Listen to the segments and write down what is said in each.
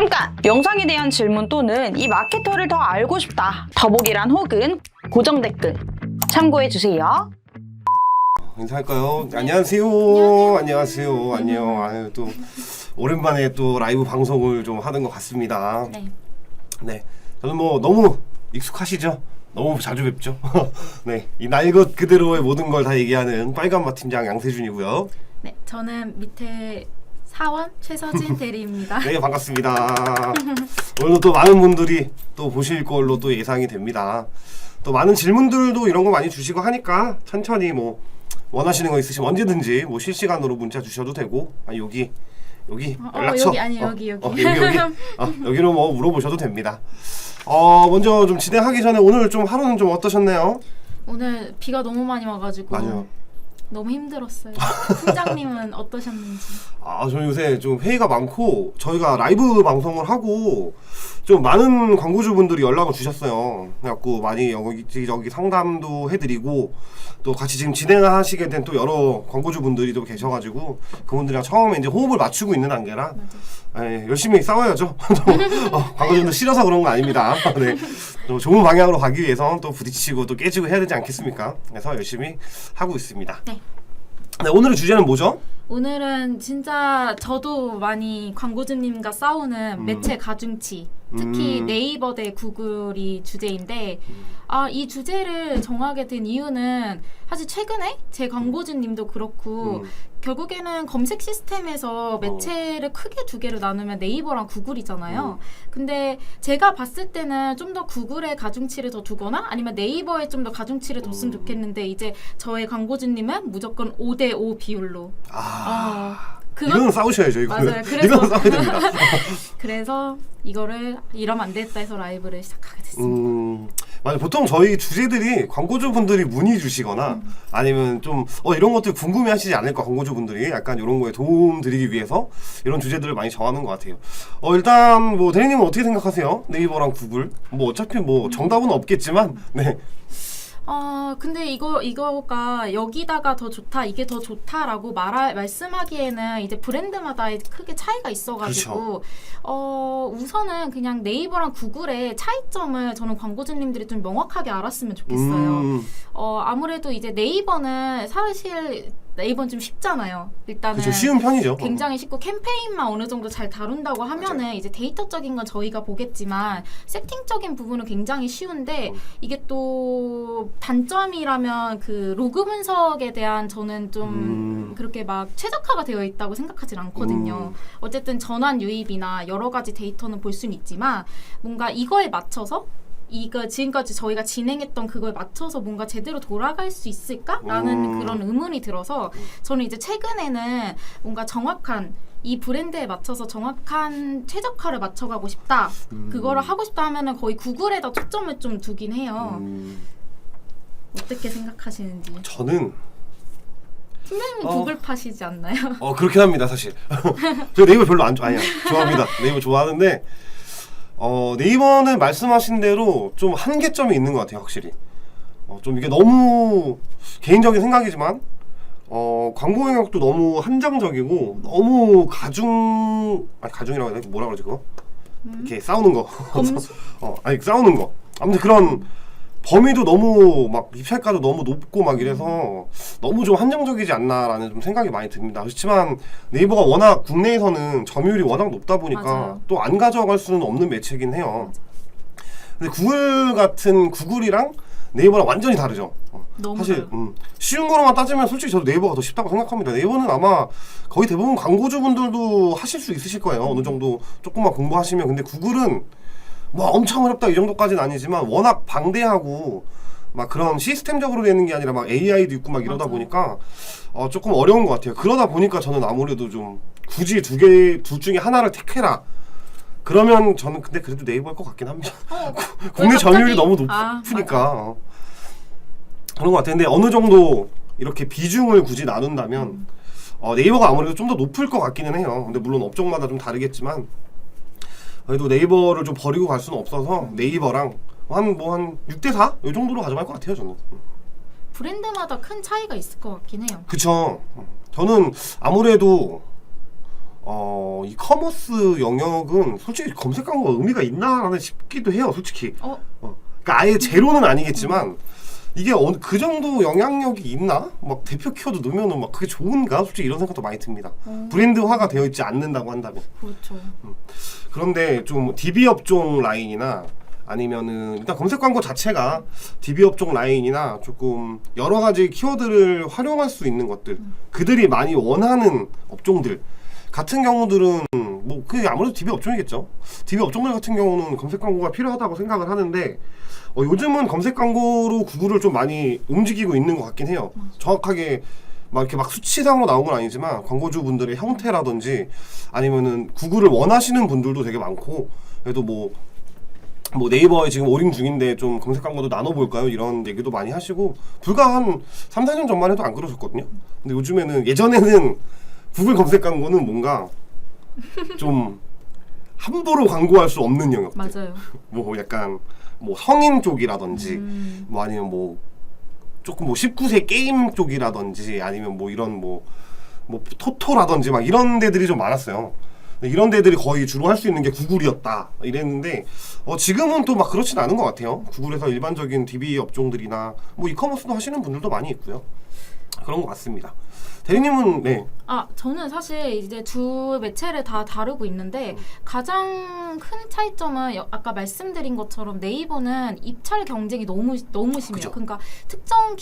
잠깐! 영상에 대한 질문 또는 이 마케터를 더 알고 싶다. 더보기란 혹은 고정 댓글 참고해주세요. 인사할까요? 안녕하세요. 안녕하세요. 안녕. 아유, 또 오랜만에 또 라이브 방송을 좀 하는 것 같습니다. 네. 저는 뭐 너무 익숙하시죠? 너무 자주 뵙죠? 네. 이 날 것 그대로의 모든 걸 다 얘기하는 빨간맛 팀장 양세준이고요. 네, 저는 밑에 사원 최서진 대리입니다. 네, 반갑습니다. 오늘도 또 많은 분들이 또 보실 걸로 또 예상이 됩니다. 또 많은 질문들도 이런 거 많이 주시고 하니까 천천히 뭐 원하시는 거 있으시면 언제든지 뭐 실시간으로 문자 주셔도 되고, 아니 여기 연락처 여기로 뭐 물어보셔도 됩니다. 먼저 좀 진행하기 전에 오늘 좀 하루는 좀 어떠셨나요? 오늘 비가 너무 많이 와가지고 맞아요. 너무 힘들었어요. 팀장님은 어떠셨는지? 저는 요새 좀 회의가 많고 저희가 라이브 방송을 하고 좀 많은 광고주분들이 연락을 주셨어요. 그래갖고 많이 여기저기 상담도 해드리고 또 같이 지금 진행하시게 된 또 여러 광고주분들이 또 계셔가지고 그분들이랑 처음에 이제 호흡을 맞추고 있는 단계라 열심히 싸워야죠. 광고주분들 싫어서 그런 거 아닙니다. 네. 또 좋은 방향으로 가기 위해서 또 부딪히고 또 깨지고 해야 되지 않겠습니까? 그래서 열심히 하고 있습니다. 네, 오늘의 주제는 뭐죠? 오늘은 진짜 저도 많이 광고주님과 싸우는 매체 가중치, 특히 네이버 대 구글이 주제인데 이 주제를 정하게 된 이유는 사실 최근에 제 광고주님도 그렇고 결국에는 검색 시스템에서 매체를 크게 두 개로 나누면 네이버랑 구글이잖아요. 근데 제가 봤을 때는 좀 더 구글에 가중치를 더 두거나 아니면 네이버에 좀 더 가중치를 뒀으면 좋겠는데 이제 저의 광고주님은 무조건 5대5 비율로 이거는 싸우셔야죠. 이거는. 맞아요. 그래서 이거는 싸워야 됩니다. 그래서 이거를 이러면 안 되겠다 해서 라이브를 시작하게 됐습니다. 맞아요. 보통 저희 주제들이 광고주분들이 문의 주시거나 아니면 좀 이런 것들 궁금해하시지 않을까, 광고주분들이 약간 이런 거에 도움 드리기 위해서 이런 주제들을 많이 정하는 것 같아요. 일단 뭐 대리님은 어떻게 생각하세요? 네이버랑 구글 뭐 어차피 뭐 정답은 없겠지만 네. 근데 이거가 여기다가 더 좋다, 이게 더 좋다라고 말씀하기에는 이제 브랜드마다 크게 차이가 있어가지고, 그렇죠. 우선은 그냥 네이버랑 구글의 차이점을 저는 광고주님들이 좀 명확하게 알았으면 좋겠어요. 아무래도 이제 네이버는 좀 쉽잖아요. 일단은 그쵸, 쉬운 편이죠. 굉장히 쉽고 캠페인만 어느 정도 잘 다룬다고 하면은 맞아요. 이제 데이터적인 건 저희가 보겠지만 세팅적인 부분은 굉장히 쉬운데 이게 또 단점이라면 그 로그 분석에 대한 저는 좀 그렇게 막 최적화가 되어 있다고 생각하진 않거든요. 어쨌든 전환 유입이나 여러 가지 데이터는 볼 수는 있지만 뭔가 이거에 맞춰서 지금까지 저희가 진행했던 그거에 맞춰서 뭔가 제대로 돌아갈 수 있을까라는 그런 의문이 들어서 저는 이제 최근에는 뭔가 정확한 이 브랜드에 맞춰서 정확한 최적화를 맞춰가고 싶다. 그거를 하고 싶다 하면은 거의 구글에다 초점을 좀 두긴 해요. 어떻게 생각하시는지. 저는 팀장님은 구글 파시지 않나요? 그렇긴 합니다, 사실. 저 네이버 별로 좋아합니다. 네이버 좋아하는데 네이버는 말씀하신 대로 좀 한계점이 있는 것 같아요, 확실히. 좀 이게 너무 개인적인 생각이지만 광고 영역도 너무 한정적이고 너무 가중이라고 해야 돼? 뭐라 그러지 그거? 이렇게 싸우는 거. 싸우는 거. 아무튼 그런 범위도 너무 막 입찰가도 너무 높고 막 이래서 너무 좀 한정적이지 않나라는 좀 생각이 많이 듭니다. 그렇지만 네이버가 워낙 국내에서는 점유율이 워낙 높다 보니까 또 안 가져갈 수는 없는 매체긴 해요. 근데 구글이랑 네이버랑 완전히 다르죠. 사실 쉬운 거로만 따지면 솔직히 저도 네이버가 더 쉽다고 생각합니다. 네이버는 아마 거의 대부분 광고주분들도 하실 수 있으실 거예요. 어느 정도 조금만 공부하시면. 근데 구글은 뭐 엄청 어렵다 이 정도까지는 아니지만 워낙 방대하고 막 그런 시스템적으로 되는 게 아니라 막 AI도 있고 막 이러다 보니까 조금 어려운 것 같아요. 그러다 보니까 저는 아무래도 좀 굳이 둘 중에 하나를 택해라. 그러면 저는 근데 그래도 네이버일 것 같긴 합니다. 국내 점유율이 너무 높으니까 그런 것 같아요. 근데 어느 정도 이렇게 비중을 굳이 나눈다면 네이버가 아무래도 좀 더 높을 것 같기는 해요. 근데 물론 업종마다 좀 다르겠지만 그래도 네이버를 좀 버리고 갈 수는 없어서 네이버랑 한 6대4? 이 정도로 가져갈 것 같아요, 저는. 브랜드마다 큰 차이가 있을 것 같긴 해요. 그쵸. 저는 아무래도 이 커머스 영역은 솔직히 검색 광고가 의미가 있나라는 싶기도 해요, 솔직히. 그러니까 아예 제로는 아니겠지만 이게 그 정도 영향력이 있나? 막 대표 키워드 넣으면은 막 그게 좋은가? 솔직히 이런 생각도 많이 듭니다. 브랜드화가 되어 있지 않는다고 한다면. 그렇죠. 그런데 좀 DB 업종 라인이나 아니면은 일단 검색 광고 자체가 DB 업종 라인이나 조금 여러 가지 키워드를 활용할 수 있는 것들, 그들이 많이 원하는 업종들 같은 경우들은 뭐 그게 아무래도 DB 업종이겠죠. DB 업종들 같은 경우는 검색 광고가 필요하다고 생각을 하는데 요즘은 검색 광고로 구글을 좀 많이 움직이고 있는 것 같긴 해요. 정확하게 막 이렇게 막 수치상으로 나온 건 아니지만 광고주분들의 형태라든지 아니면은 구글을 원하시는 분들도 되게 많고, 그래도 뭐 네이버에 지금 올인 중인데 좀 검색 광고도 나눠볼까요? 이런 얘기도 많이 하시고, 불과 한 3, 4년 전만 해도 안 그러셨거든요. 근데 요즘에는, 예전에는 구글 검색 광고는 뭔가 좀 함부로 광고할 수 없는 영역들. 맞아요. 뭐 약간 뭐 성인 쪽이라든지 뭐 아니면 뭐 조금 뭐 19세 게임 쪽이라든지 아니면 뭐 이런 뭐 토토라든지 막 이런 데들이 좀 많았어요. 이런 데들이 거의 주로 할 수 있는 게 구글이었다 이랬는데 지금은 또 막 그렇진 않은 것 같아요. 구글에서 일반적인 DB 업종들이나 뭐 이커머스도 하시는 분들도 많이 있고요. 그런 것 같습니다. 대리님은 네. 저는 사실 이제 두 매체를 다 다루고 있는데 가장 큰 차이점은 아까 말씀드린 것처럼 네이버는 입찰 경쟁이 너무 심해요. 그죠. 그러니까 특정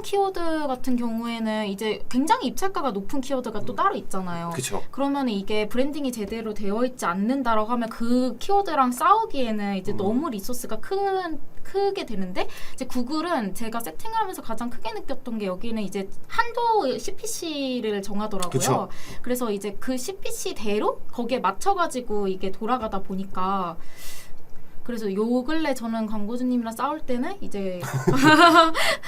키워드 같은 경우에는 이제 굉장히 입찰가가 높은 키워드가 또 따로 있잖아요. 그쵸. 그러면 이게 브랜딩이 제대로 되어 있지 않는다라고 하면 그 키워드랑 싸우기에는 이제 너무 리소스가 크게 되는데, 이제 구글은 제가 세팅하면서 가장 크게 느꼈던 게 여기는 이제 한도 CPC를 정하더라고요. 그쵸. 그래서 이제 그 CPC대로 거기에 맞춰가지고 이게 돌아가다 보니까, 그래서 요 근래 저는 광고주님이랑 싸울 때는 이제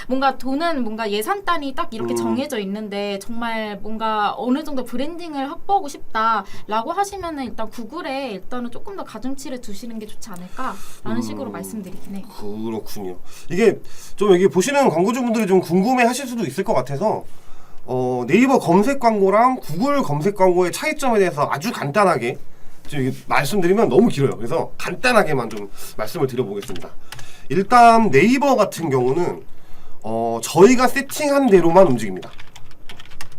뭔가 돈은 뭔가 예산단이 딱 이렇게 정해져 있는데 정말 뭔가 어느 정도 브랜딩을 확보하고 싶다라고 하시면은 일단 구글에 일단은 조금 더 가중치를 두시는 게 좋지 않을까라는 식으로 말씀드리긴 해요. 그렇군요. 이게 좀 여기 보시는 광고주분들이 좀 궁금해하실 수도 있을 것 같아서 네이버 검색 광고랑 구글 검색 광고의 차이점에 대해서 아주 간단하게 지금 말씀드리면 너무 길어요. 그래서 간단하게만 좀 말씀을 드려보겠습니다. 일단 네이버 같은 경우는 저희가 세팅한 대로만 움직입니다.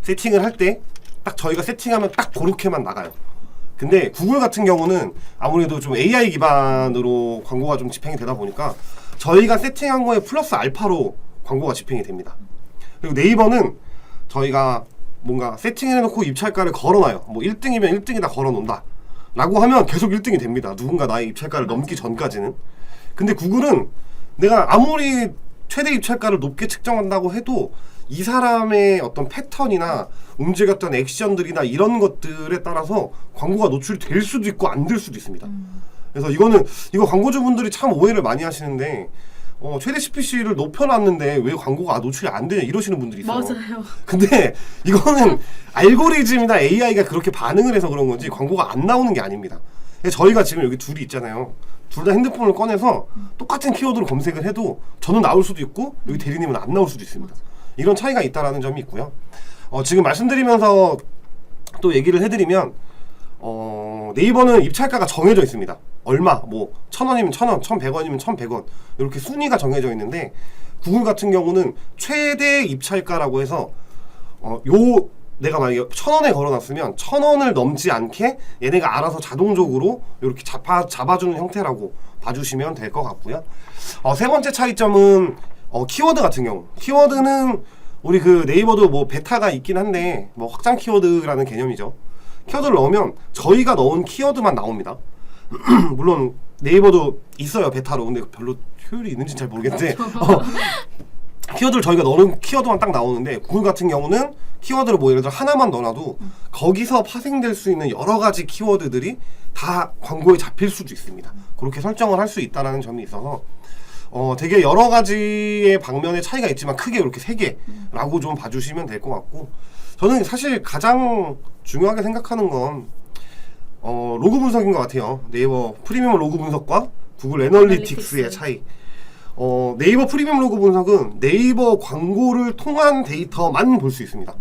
세팅을 할 때 딱 저희가 세팅하면 딱 그렇게만 나가요. 근데 구글 같은 경우는 아무래도 좀 AI 기반으로 광고가 좀 집행이 되다 보니까 저희가 세팅한 거에 플러스 알파로 광고가 집행이 됩니다. 그리고 네이버는 저희가 뭔가 세팅을 해놓고 입찰가를 걸어놔요. 뭐 1등이면 1등이다 걸어놓는다 라고 하면 계속 1등이 됩니다. 누군가 나의 입찰가를 넘기 전까지는. 근데 구글은 내가 아무리 최대 입찰가를 높게 측정한다고 해도 이 사람의 어떤 패턴이나 움직였던 액션들이나 이런 것들에 따라서 광고가 노출될 수도 있고 안 될 수도 있습니다. 그래서 이거 광고주분들이 참 오해를 많이 하시는데 최대 CPC를 높여놨는데 왜 광고가 노출이 안 되냐 이러시는 분들이 있어요. 맞아요. 근데 이거는 알고리즘이나 AI가 그렇게 반응을 해서 그런 건지 광고가 안 나오는 게 아닙니다. 저희가 지금 여기 둘이 있잖아요. 둘 다 핸드폰을 꺼내서 똑같은 키워드로 검색을 해도 저는 나올 수도 있고 여기 대리님은 안 나올 수도 있습니다. 이런 차이가 있다라는 점이 있고요. 지금 말씀드리면서 또 얘기를 해드리면 네이버는 입찰가가 정해져 있습니다. 얼마, 뭐 1,000원이면 1,000원, 1,100원이면 1,100원 이렇게 순위가 정해져 있는데, 구글 같은 경우는 최대 입찰가라고 해서 내가 만약에 1,000원에 걸어놨으면 1,000원을 넘지 않게 얘네가 알아서 자동적으로 이렇게 잡아주는 형태라고 봐주시면 될 것 같고요. 세 번째 차이점은 키워드 같은 경우, 키워드는 우리 그 네이버도 뭐 베타가 있긴 한데 뭐 확장 키워드라는 개념이죠. 키워드를 넣으면 저희가 넣은 키워드만 나옵니다. 물론 네이버도 있어요, 베타로. 근데 별로 효율이 있는지는 잘 모르겠는데 키워드를 저희가 넣는 키워드만 딱 나오는데, 구글 같은 경우는 키워드를 뭐 예를 들어 하나만 넣어놔도 거기서 파생될 수 있는 여러 가지 키워드들이 다 광고에 잡힐 수도 있습니다. 그렇게 설정을 할 수 있다는 점이 있어서 되게 여러 가지의 방면의 차이가 있지만 크게 이렇게 세 개라고 좀 봐주시면 될 것 같고, 저는 사실 가장 중요하게 생각하는 건 로그 분석인 것 같아요. 네이버 프리미엄 로그 분석과 구글 애널리틱스의 차이. 네이버 프리미엄 로그 분석은 네이버 광고를 통한 데이터만 볼 수 있습니다.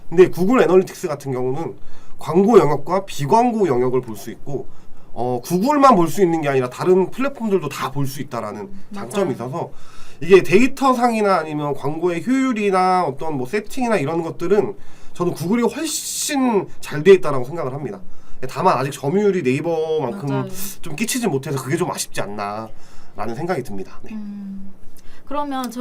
근데 구글 애널리틱스 같은 경우는 광고 영역과 비광고 영역을 볼 수 있고 구글만 볼 수 있는 게 아니라 다른 플랫폼들도 다 볼 수 있다라는 장점이 있어서 이게 데이터상이나 아니면 광고의 효율이나 어떤 뭐 세팅이나 이런 것들은 저는 구글이 훨씬 잘 돼 있다라고 생각을 합니다. 다만 아직 점유율이 네이버만큼 맞아요. 좀 끼치지 못해서 그게 좀 아쉽지 않나라는 생각이 듭니다. 네. 그러면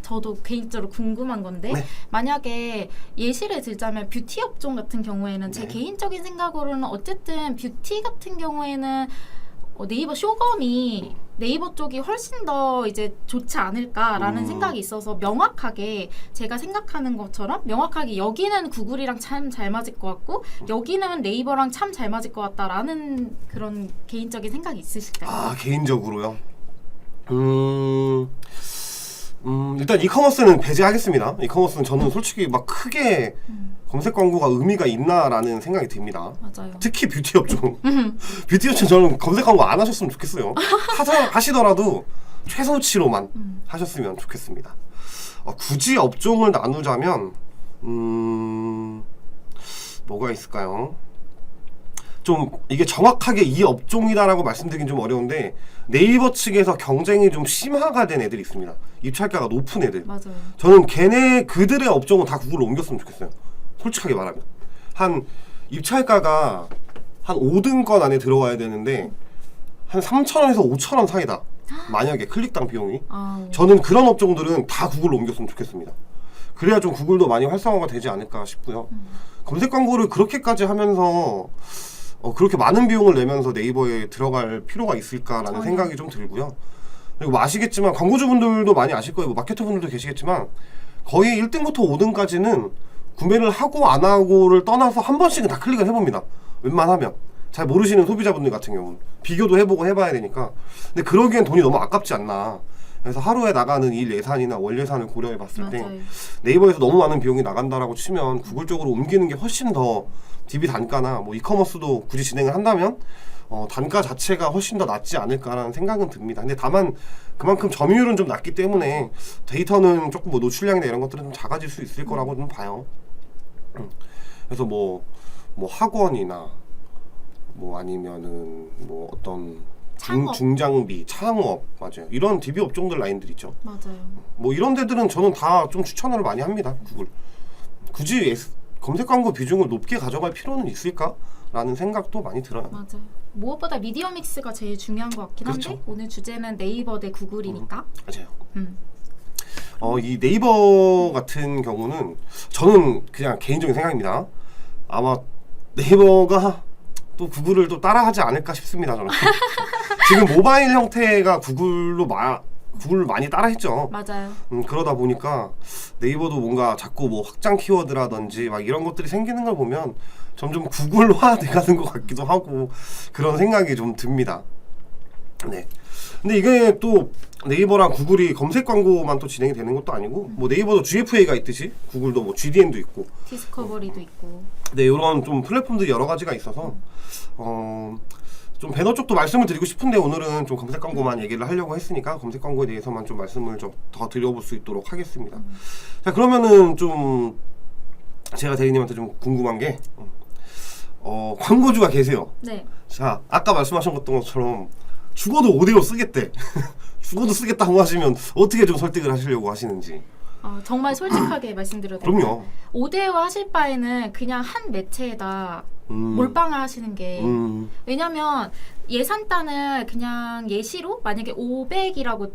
저도 개인적으로 궁금한 건데 네. 만약에 예시를 들자면 뷰티 업종 같은 경우에는 제 네. 개인적인 생각으로는 어쨌든 뷰티 같은 경우에는 네이버 쇼검이 네이버 쪽이 훨씬 더 이제 좋지 않을까라는 생각이 있어서 명확하게 제가 생각하는 것처럼 명확하게 여기는 구글이랑 참 잘 맞을 것 같고 여기는 네이버랑 참 잘 맞을 것 같다라는 그런 개인적인 생각이 있으실까요? 아, 개인적으로요. 일단 이커머스는 배제하겠습니다. 이커머스는 저는 솔직히 막 크게 검색 광고가 의미가 있나라는 생각이 듭니다. 맞아요. 특히 뷰티 업종. 뷰티 업종 저는 검색 광고 안 하셨으면 좋겠어요. 하시더라도 최소치로만 하셨으면 좋겠습니다. 굳이 업종을 나누자면 뭐가 있을까요? 좀 이게 정확하게 이 업종이다라고 말씀드리긴 좀 어려운데 네이버 측에서 경쟁이 좀 심화가 된 애들이 있습니다. 입찰가가 높은 애들. 맞아요. 저는 그들의 업종은 다 구글로 옮겼으면 좋겠어요. 솔직하게 말하면 한 입찰가가 한 5등권 안에 들어와야 되는데 한 3,000원에서 5,000원 사이다. 만약에 클릭당 비용이. 저는 그런 업종들은 다 구글로 옮겼으면 좋겠습니다. 그래야 좀 구글도 많이 활성화가 되지 않을까 싶고요. 검색 광고를 그렇게까지 하면서 그렇게 많은 비용을 내면서 네이버에 들어갈 필요가 있을까라는 생각이 좀 들고요. 그리고 뭐 아시겠지만 광고주분들도 많이 아실 거예요. 뭐 마케터분들도 계시겠지만 거의 1등부터 5등까지는 구매를 하고 안 하고를 떠나서 한 번씩은 다 클릭을 해봅니다. 웬만하면. 잘 모르시는 소비자분들 같은 경우는 비교도 해보고 해봐야 되니까. 근데 그러기엔 돈이 너무 아깝지 않나. 그래서 하루에 나가는 일 예산이나 월 예산을 고려해 봤을 때 네이버에서 너무 많은 비용이 나간다라고 치면 구글 쪽으로 옮기는 게 훨씬 더 DB 단가나 뭐 이커머스도 굳이 진행을 한다면 단가 자체가 훨씬 더 낫지 않을까라는 생각은 듭니다. 근데 다만 그만큼 점유율은 좀 낮기 때문에 데이터는 조금 뭐 노출량이나 이런 것들은 좀 작아질 수 있을 거라고 좀 봐요. 그래서 뭐 학원이나 뭐 아니면은 뭐 어떤 창업. 중장비, 창업 맞아요. 이런 DB 업종들 라인들 있죠. 맞아요. 뭐 이런 데들은 저는 다 좀 추천을 많이 합니다. 구글. 굳이 검색 광고 비중을 높게 가져갈 필요는 있을까라는 생각도 많이 들어요. 맞아요. 무엇보다 미디어 믹스가 제일 중요한 것 같긴 한데 그렇죠. 오늘 주제는 네이버 대 구글이니까. 맞아요. 이 네이버 같은 경우는 저는 그냥 개인적인 생각입니다. 아마 네이버가 또 구글을 또 따라하지 않을까 싶습니다. 저는 지금 모바일 형태가 구글을 많이 따라했죠. 맞아요. 그러다 보니까 네이버도 뭔가 자꾸 뭐 확장 키워드라든지 막 이런 것들이 생기는 걸 보면 점점 구글화 돼가는 것 같기도 하고 그런 생각이 좀 듭니다. 네. 근데 이게 또 네이버랑 구글이 검색 광고만 또 진행이 되는 것도 아니고 뭐 네이버도 GFA가 있듯이 구글도 뭐 GDN도 있고 디스커버리도 있고. 네, 이런 좀 플랫폼들이 여러 가지가 있어서 좀 배너 쪽도 말씀을 드리고 싶은데 오늘은 좀 검색 광고만 얘기를 하려고 했으니까 검색 광고에 대해서만 좀 말씀을 좀 더 드려볼 수 있도록 하겠습니다. 자, 그러면은 좀 제가 대리님한테 좀 궁금한 게 광고주가 계세요. 네. 자, 아까 말씀하신 것처럼 죽어도 5대5 쓰겠대. 죽어도 쓰겠다고 하시면 어떻게 좀 설득을 하시려고 하시는지. 정말 솔직하게 말씀드려도 될까요? 그럼요. 5대5 하실 바에는 그냥 한 매체에다 몰빵을 하시는 게 왜냐면 예산단을 그냥 예시로 만약에 500이라고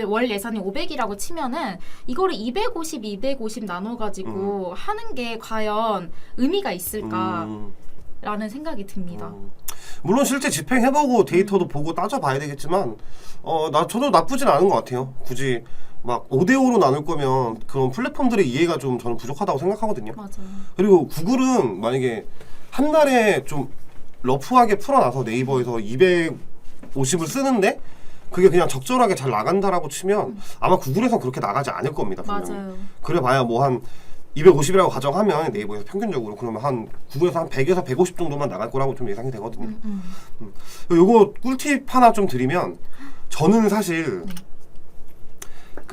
월 예산이 500이라고 치면은 이거를 250 나눠가지고 하는 게 과연 의미가 있을까라는 생각이 듭니다. 물론 실제 집행해보고 데이터도 보고 따져봐야 되겠지만 저도 나쁘진 않은 것 같아요. 굳이 막 5대5로 나눌 거면 그런 플랫폼들의 이해가 좀 저는 부족하다고 생각하거든요. 맞아요. 그리고 구글은 만약에 한 달에 좀 러프하게 풀어놔서 네이버에서 250을 쓰는데 그게 그냥 적절하게 잘 나간다라고 치면 아마 구글에서 그렇게 나가지 않을 겁니다. 분명히. 맞아요. 그래봐야 뭐 한 250이라고 가정하면 네이버에서 평균적으로 그러면 한 구글에서 한 100에서 150 정도만 나갈 거라고 좀 예상이 되거든요. 요거 꿀팁 하나 좀 드리면 저는 사실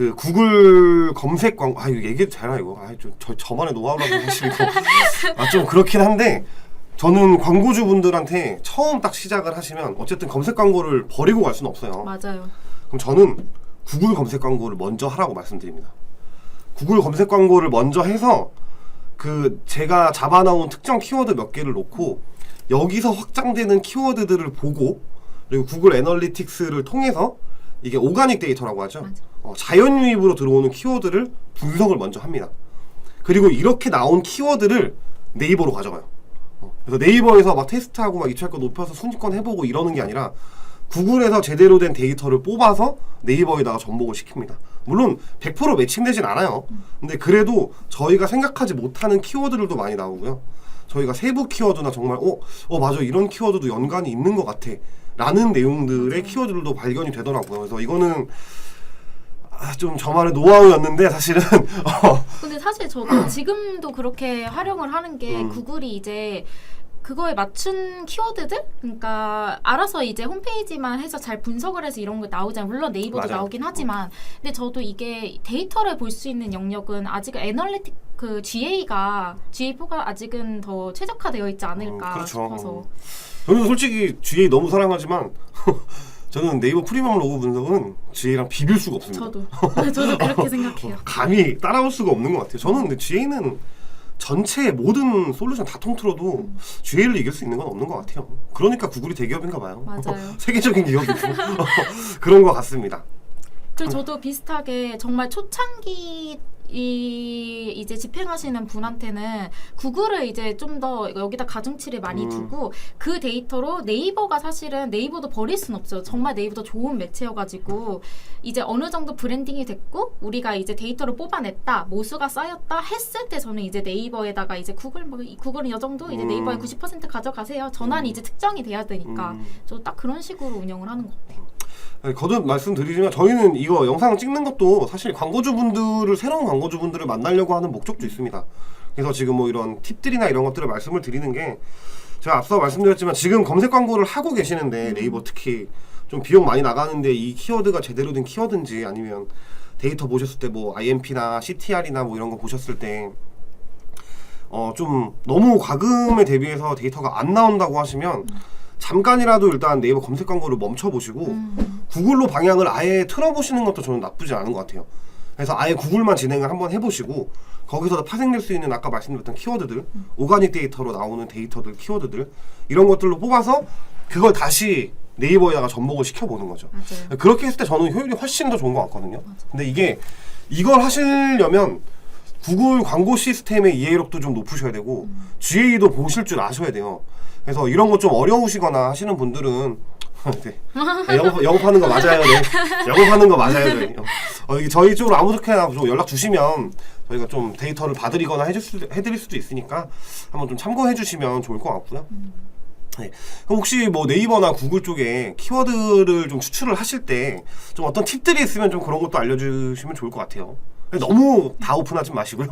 그 구글 검색 광고 이거 얘기해도 되나 이거? 저만의 노하우라고 사실 이거 좀 그렇긴 한데 저는 광고주분들한테 처음 딱 시작을 하시면 어쨌든 검색 광고를 버리고 갈 수는 없어요. 맞아요. 그럼 저는 구글 검색 광고를 먼저 하라고 말씀드립니다. 구글 검색 광고를 먼저 해서 그 제가 잡아놓은 특정 키워드 몇 개를 놓고 여기서 확장되는 키워드들을 보고 그리고 구글 애널리틱스를 통해서 이게 오가닉 데이터라고 하죠. 자연 유입으로 들어오는 키워드를 분석을 먼저 합니다. 그리고 이렇게 나온 키워드를 네이버로 가져가요. 그래서 네이버에서 막 테스트하고 막 입찰가 높여서 순위권 해보고 이러는 게 아니라 구글에서 제대로 된 데이터를 뽑아서 네이버에다가 전복을 시킵니다. 물론 100% 매칭되진 않아요. 근데 그래도 저희가 생각하지 못하는 키워드들도 많이 나오고요. 저희가 세부 키워드나 정말 맞아 이런 키워드도 연관이 있는 것 같아 라는 내용들의 키워드들도 발견이 되더라고요. 그래서 이거는 좀 저만의 노하우였는데 사실은 근데 사실 저도 지금도 그렇게 활용을 하는 게 구글이 이제 그거에 맞춘 키워드들? 그러니까 알아서 이제 홈페이지만 해서 잘 분석을 해서 이런 거 나오잖아요. 물론 네이버도 맞아요. 나오긴 하지만 근데 저도 이게 데이터를 볼 수 있는 영역은 아직 애널리틱 그 GA4가 아직은 더 최적화되어 있지 않을까 그렇죠. 싶어서 저는 솔직히 GA 너무 사랑하지만 저는 네이버 프리미엄 로그 분석은 GA랑 비빌 수가 없습니다. 저도 그렇게 생각해요. 감히 따라올 수가 없는 것 같아요. 저는 근데 GA는 전체 모든 솔루션 다 통틀어도 GA를 이길 수 있는 건 없는 것 같아요. 그러니까 구글이 대기업인가 봐요. 맞아요. 세계적인 기업이고 그런 것 같습니다. 그리고 저도 비슷하게 정말 초창기 이제 집행하시는 분한테는 구글을 이제 좀 더 여기다 가중치를 많이 두고 그 데이터로 네이버가 사실은 네이버도 버릴 순 없어요. 정말 네이버도 좋은 매체여가지고 이제 어느 정도 브랜딩이 됐고 우리가 이제 데이터를 뽑아냈다 모수가 쌓였다 했을 때 저는 이제 네이버에다가 이제 구글은 이 정도 이제 네이버의 90% 가져가세요. 전환이 이제 특정이 돼야 되니까 저 딱 그런 식으로 운영을 하는 것 같아요. 거듭 말씀드리지만 저희는 이거 영상 찍는 것도 사실 새로운 광고주분들을 만나려고 하는 목적도 있습니다. 그래서 지금 뭐 이런 팁들이나 이런 것들을 말씀을 드리는 게 제가 앞서 말씀드렸지만 지금 검색 광고를 하고 계시는데 네이버 특히 좀 비용 많이 나가는데 이 키워드가 제대로 된 키워드인지 아니면 데이터 보셨을 때 뭐 IMP나 CTR이나 뭐 이런 거 보셨을 때 좀 너무 과금에 대비해서 데이터가 안 나온다고 하시면 잠깐이라도 일단 네이버 검색 광고를 멈춰보시고 구글로 방향을 아예 틀어보시는 것도 저는 나쁘지 않은 것 같아요. 그래서 아예 구글만 진행을 한번 해보시고 거기서 파생될 수 있는 아까 말씀드렸던 키워드들 오가닉 데이터로 나오는 데이터들 키워드들 이런 것들로 뽑아서 그걸 다시 네이버에다가 접목을 시켜보는 거죠. 맞아요. 그렇게 했을 때 저는 효율이 훨씬 더 좋은 것 같거든요. 근데 이걸 하시려면 구글 광고 시스템의 이해력도 좀 높으셔야 되고 GA도 보실 줄 아셔야 돼요. 그래서 이런 거 좀 어려우시거나 하시는 분들은 네. 영업하는 거 맞아요. 네. 영업하는 거 맞아요. 네. 저희 쪽으로 아무렇게나 좀 연락 주시면 저희가 좀 데이터를 봐드리거나 해드릴 수도 있으니까 한번 좀 참고해 주시면 좋을 것 같고요. 네. 그럼 혹시 뭐 네이버나 구글 쪽에 키워드를 좀 추출을 하실 때 좀 어떤 팁들이 있으면 좀 그런 것도 알려주시면 좋을 것 같아요. 너무 다 오픈하지 마시고요.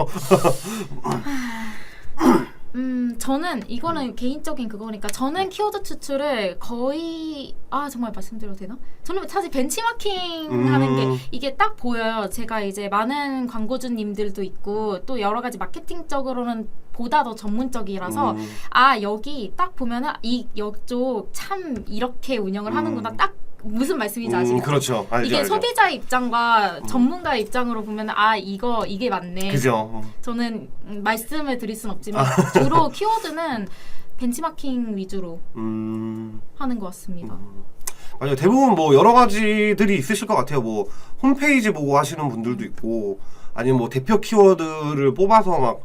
저는 이거는 개인적인 그거니까 저는 키워드 추출을 거의 정말 말씀드려도 되나? 저는 사실 벤치마킹 하는 게 이게 딱 보여요. 제가 이제 많은 광고주님들도 있고 또 여러 가지 마케팅적으로는 보다 더 전문적이라서 여기 딱 보면은 이쪽 참 이렇게 운영을 하는구나 딱 무슨 말씀인지 아시겠죠? 그렇죠. 이게 소비자 입장과 전문가의 입장으로 보면 이게 맞네. 그죠. 저는 말씀을 드릴 순 없지만 주로 키워드는 벤치마킹 위주로 하는 것 같습니다. 맞아요. 대부분 뭐 여러 가지들이 있으실 것 같아요. 뭐 홈페이지 보고 하시는 분들도 있고 아니면 뭐 대표 키워드를 뽑아서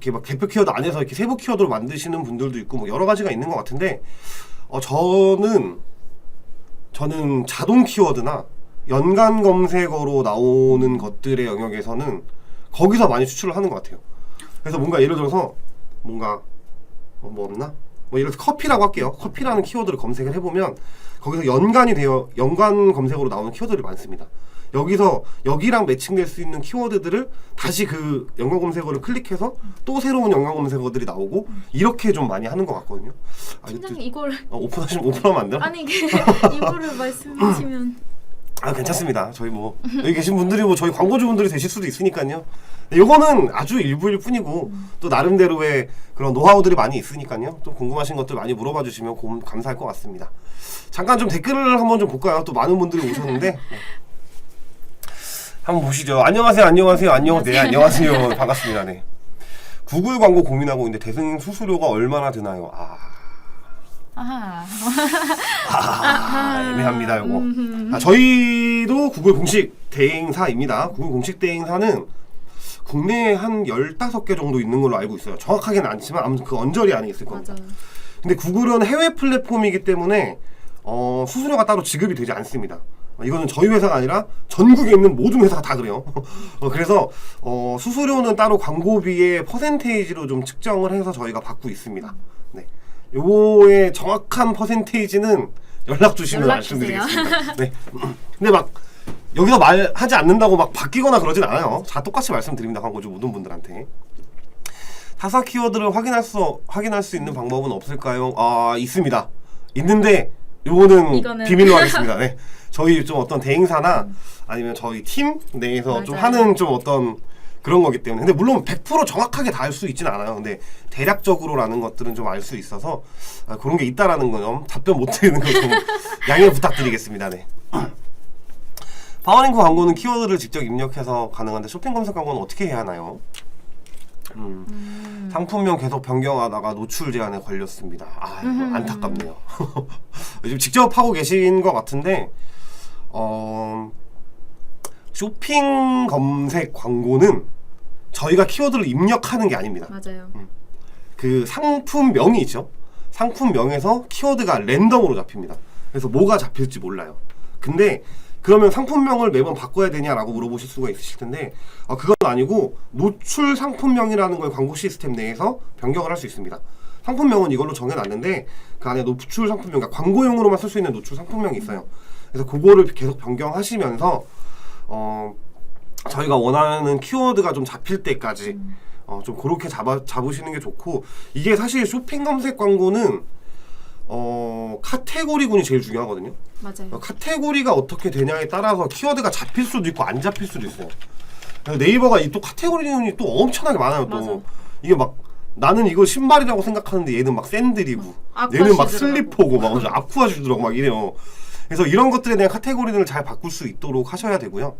이렇게 대표 키워드 안에서 이렇게 세부 키워드로 만드시는 분들도 있고 뭐 여러 가지가 있는 것 같은데 저는 자동 키워드나 연관 검색어로 나오는 것들의 영역에서는 거기서 많이 추출을 하는 것 같아요. 그래서 뭔가 예를 들어서 뭐 없나? 뭐 예를 들어서 커피라고 할게요. 커피라는 키워드를 검색을 해보면 거기서 연관 검색어로 나오는 키워드들이 많습니다. 여기랑 매칭될 수 있는 키워드들을 다시 그 연관 검색어를 클릭해서 또 새로운 연관 검색어들이 나오고 이렇게 좀 많이 하는 것 같거든요. 팀장님 이걸 오픈하면 안 되나? 아니 이거를 말씀하시면 아 괜찮습니다. 저희 뭐 여기 계신 분들이 뭐 저희 광고주분들이 되실 수도 있으니까요. 요거는 아주 일부일 뿐이고 또 나름대로의 그런 노하우들이 많이 있으니까요. 또 궁금하신 것들 많이 물어봐 주시면 감사할 것 같습니다. 잠깐 좀 댓글을 한번 좀 볼까요? 또 많은 분들이 오셨는데 네. 한번 보시죠. 안녕하세요. 네, 안녕하세요. 반갑습니다. 네. 구글 광고 고민하고 있는데 대승 수수료가 얼마나 드나요? 애매합니다. 요거. 저희도 구글 공식 대행사입니다. 구글 공식 대행사는 국내에 한 15개 정도 있는 걸로 알고 있어요. 정확하게는 않지만 아무튼 그 언저리 안에 있을 겁니다. 맞아요. 근데 구글은 해외 플랫폼이기 때문에 수수료가 따로 지급이 되지 않습니다. 이거는 저희 회사가 아니라 전국에 있는 모든 회사가 다 그래요. 그래서 수수료는 따로 광고비의 퍼센테이지로 좀 측정을 해서 저희가 받고 있습니다. 네. 요거의 정확한 퍼센테이지는 연락 주시면 말씀드리겠습니다. 네. 근데 막 여기서 말하지 않는다고 막 바뀌거나 그러진 않아요. 다 똑같이 말씀드립니다. 광고주 모든 분들한테. 타사 키워드를 확인할 수 있는 방법은 없을까요? 있습니다. 있는데 요거는 비밀로 하겠습니다. 네. 저희 좀 어떤 대행사나 아니면 저희 팀 내에서 맞아요. 좀 하는 좀 어떤 그런 거기 때문에. 근데 물론 100% 정확하게 다 알 수 있진 않아요. 근데 대략적으로라는 것들은 좀 알 수 있어서 그런 게 있다라는 거 좀 답변 못 드리는 거 좀 양해 부탁드리겠습니다. 네. 파워링크 광고는 키워드를 직접 입력해서 가능한데 쇼핑 검색 광고는 어떻게 해야 하나요? 상품명 계속 변경하다가 노출 제한에 걸렸습니다. 이거 안타깝네요. 지금 직접 하고 계신 것 같은데 쇼핑 검색 광고는 저희가 키워드를 입력하는 게 아닙니다. 맞아요. 그 상품명이 있죠. 상품명에서 키워드가 랜덤으로 잡힙니다. 그래서 뭐가 잡힐지 몰라요. 근데 그러면 상품명을 매번 바꿔야 되냐라고 물어보실 수가 있으실 텐데 그건 아니고 노출 상품명이라는 걸 광고 시스템 내에서 변경을 할 수 있습니다. 상품명은 이걸로 정해놨는데 그 안에 노출 상품명, 그러니까 광고용으로만 쓸 수 있는 노출 상품명이 있어요. 그래서 그거를 계속 변경하시면서 저희가 원하는 키워드가 좀 잡힐 때까지 좀 그렇게 잡으시는 게 좋고, 이게 사실 쇼핑 검색 광고는 카테고리군이 제일 중요하거든요. 맞아요. 카테고리가 어떻게 되냐에 따라서 키워드가 잡힐 수도 있고 안 잡힐 수도 있어요. 네이버가 또 카테고리군이 또 엄청나게 많아요. 또 맞아. 이게 막 나는 이거 신발이라고 생각하는데 얘는 막 샌들이고 얘는 막 슬리퍼고 막 아쿠아슈즈라고 막 이래요. 그래서 이런 것들에 대한 카테고리를 잘 바꿀 수 있도록 하셔야 되고요.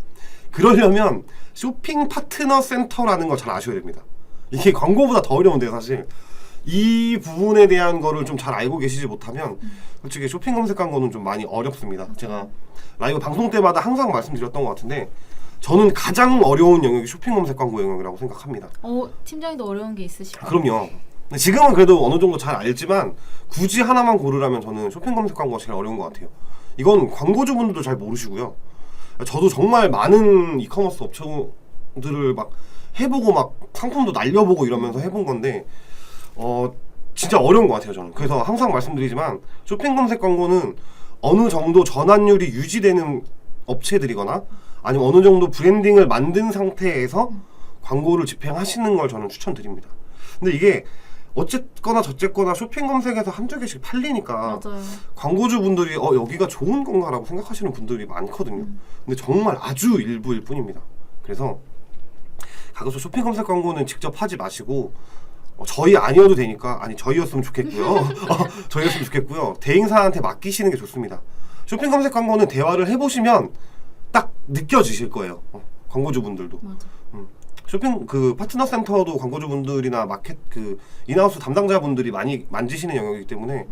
그러려면 쇼핑 파트너 센터라는 걸 잘 아셔야 됩니다. 이게 광고보다 더 어려운데 사실 이 부분에 대한 거를 좀 잘 알고 계시지 못하면 솔직히 쇼핑 검색 광고는 좀 많이 어렵습니다. 제가 라이브 방송 때마다 항상 말씀드렸던 것 같은데 저는 가장 어려운 영역이 쇼핑 검색 광고 영역이라고 생각합니다. 팀장님도 어려운 게 있으시죠? 그럼요. 근데 지금은 그래도 어느 정도 잘 알지만 굳이 하나만 고르라면 저는 쇼핑 검색 광고가 제일 어려운 것 같아요. 이건 광고주분들도 잘 모르시고요. 저도 정말 많은 이커머스 업체들을 막 해보고 막 상품도 날려보고 이러면서 해본 건데 진짜 어려운 것 같아요. 저는 그래서 항상 말씀드리지만 쇼핑 검색 광고는 어느 정도 전환율이 유지되는 업체들이거나 아니면 어느 정도 브랜딩을 만든 상태에서 광고를 집행하시는 걸 저는 추천드립니다. 근데 이게 어쨌거나 저쨌거나 쇼핑 검색에서 한두 개씩 팔리니까 맞아요. 광고주분들이 여기가 좋은 건가라고 생각하시는 분들이 많거든요. 근데 정말 아주 일부일 뿐입니다. 그래서 가급적 쇼핑 검색 광고는 직접 하지 마시고 저희 아니어도 되니까, 아니 저희였으면 좋겠고요. 저희였으면 좋겠고요. 대행사한테 맡기시는 게 좋습니다. 쇼핑 검색 광고는 대화를 해보시면 딱 느껴지실 거예요. 광고주분들도. 맞아. 쇼핑 파트너 센터도 광고주분들이나 마켓 인하우스 담당자분들이 많이 만지시는 영역이기 때문에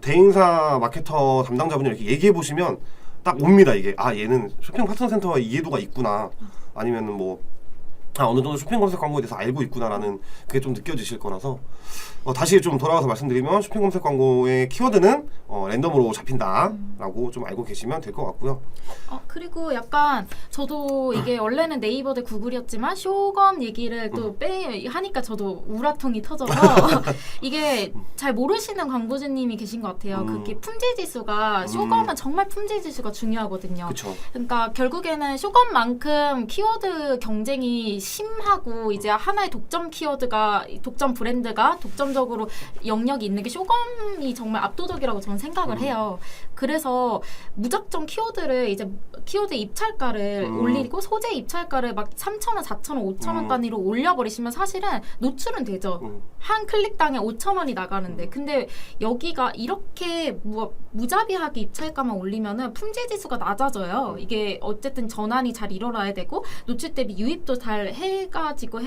대행사 마케터 담당자분이 이렇게 얘기해 보시면 딱 옵니다. 이게 얘는 쇼핑 파트너 센터와 이해도가 있구나, 아니면은 뭐 어느 정도 쇼핑 검색 광고에 대해서 알고 있구나라는 그게 좀 느껴지실 거라서 다시 좀 돌아가서 말씀드리면 쇼핑 검색 광고의 키워드는 랜덤으로 잡힌다라고 좀 알고 계시면 될 것 같고요. 그리고 약간 저도 이게 원래는 네이버 대 구글이었지만 쇼검 얘기를 또 하니까 저도 우라통이 터져서 이게 잘 모르시는 광고주님이 계신 것 같아요. 그게 품질 지수가 쇼검은 정말 품질 지수가 중요하거든요. 그쵸. 그러니까 결국에는 쇼검만큼 키워드 경쟁이 심하고 이제 하나의 독점 키워드가 독점 브랜드가 독점적으로 영역이 있는 게 쇼검이 정말 압도적이라고 저는 생각을 해요. 그래서 무작정 키워드를 이제 키워드 입찰가를 올리고 소재 입찰가를 막 3,000원, 4,000원, 5,000원 단위로 올려버리시면 사실은 노출은 되죠. 한 클릭당에 5,000원이 나가는데 근데 여기가 이렇게 무자비하게 입찰가만 올리면은 품질 지수가 낮아져요. 이게 어쨌든 전환이 잘 일어나야 되고 노출 대비 유입도 잘 해가지고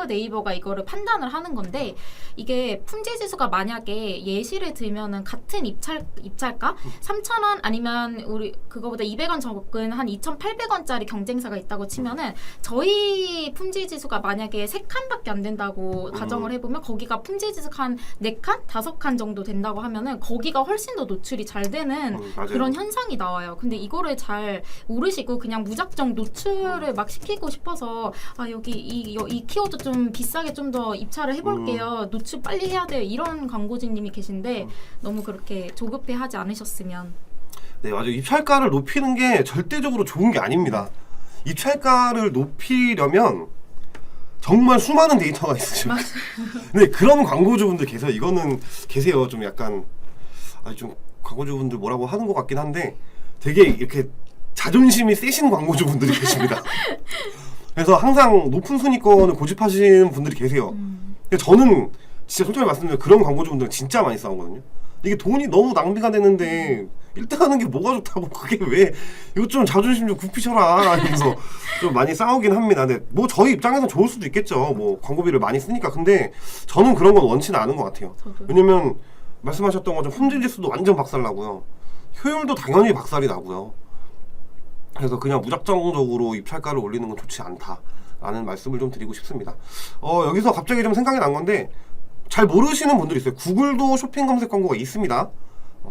네이버가 이거를 판단을 하는 건데 이게 품질 지수가 만약에 예시를 들면은 같은 입찰가 3,000원 아니면 우리 그거보다 200원 적은 한 2,800원짜리 경쟁사가 있다고 치면은 저희 품질 지수가 만약에 3칸밖에 안 된다고 가정을 해보면 거기가 품질 지수가 한 4칸? 5칸 정도 된다고 하면은 거기가 훨씬 더 노출이 잘 되는 그런 현상이 나와요. 근데 이거를 잘 모르시고 그냥 무작정 노출을 막 시키고 싶어서 아 여기 이 키워드 좀 비싸게 좀 더 입찰을 해볼게요. 노출 빨리 해야 돼요. 이런 광고주님이 계신데 너무 그렇게 조급해하지 않으셨으면. 네, 맞아요. 입찰가를 높이는 게 절대적으로 좋은 게 아닙니다. 입찰가를 높이려면 정말 수많은 데이터가 있으시죠. 근데 그런 광고주분들 계세요. 좀 약간 좀 광고주분들 뭐라고 하는 것 같긴 한데 되게 이렇게 자존심이 세신 광고주분들이 계십니다. 그래서 항상 높은 순위권을 고집하시는 분들이 계세요. 근데 저는 진짜 솔직히 말씀드리면 그런 광고주분들은 진짜 많이 싸우거든요. 이게 돈이 너무 낭비가 되는데 1등 하는 게 뭐가 좋다고 그게 왜 이거 좀 자존심 좀 굽히셔라 하면서 좀 많이 싸우긴 합니다. 근데 뭐 저희 입장에서는 좋을 수도 있겠죠. 뭐 광고비를 많이 쓰니까. 근데 저는 그런 건 원치는 않은 것 같아요. 왜냐면 말씀하셨던 것처럼 품질 지수도 완전 박살나고요. 효율도 당연히 박살이 나고요. 그래서 그냥 무작정적으로 입찰가를 올리는 건 좋지 않다라는 말씀을 좀 드리고 싶습니다. 여기서 갑자기 좀 생각이 난 건데 잘 모르시는 분들이 있어요. 구글도 쇼핑 검색 광고가 있습니다.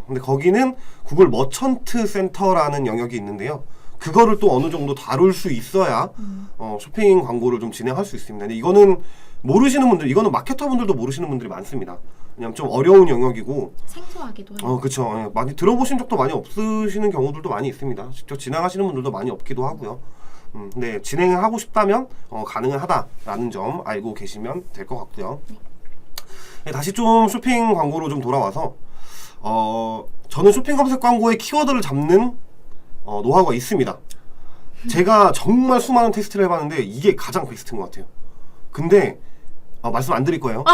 근데 거기는 구글 머천트 센터라는 영역이 있는데요. 그거를 또 어느 정도 다룰 수 있어야 쇼핑 광고를 좀 진행할 수 있습니다. 근데 이거는 모르시는 분들, 이거는 마케터 분들도 모르시는 분들이 많습니다. 왜냐면 좀 어려운 영역이고 생소하기도 해요. 그렇죠. 예, 많이 들어보신 적도 많이 없으시는 경우들도 많이 있습니다. 직접 진행하시는 분들도 많이 없기도 하고요. 근데 진행을 하고 싶다면 가능은 하다라는 점 알고 계시면 될 것 같고요. 네, 다시 좀 쇼핑 광고로 좀 돌아와서 저는 쇼핑 검색 광고의 키워드를 잡는 노하우가 있습니다. 제가 정말 수많은 테스트를 해봤는데 이게 가장 베스트인 것 같아요. 근데 말씀 안 드릴 거예요.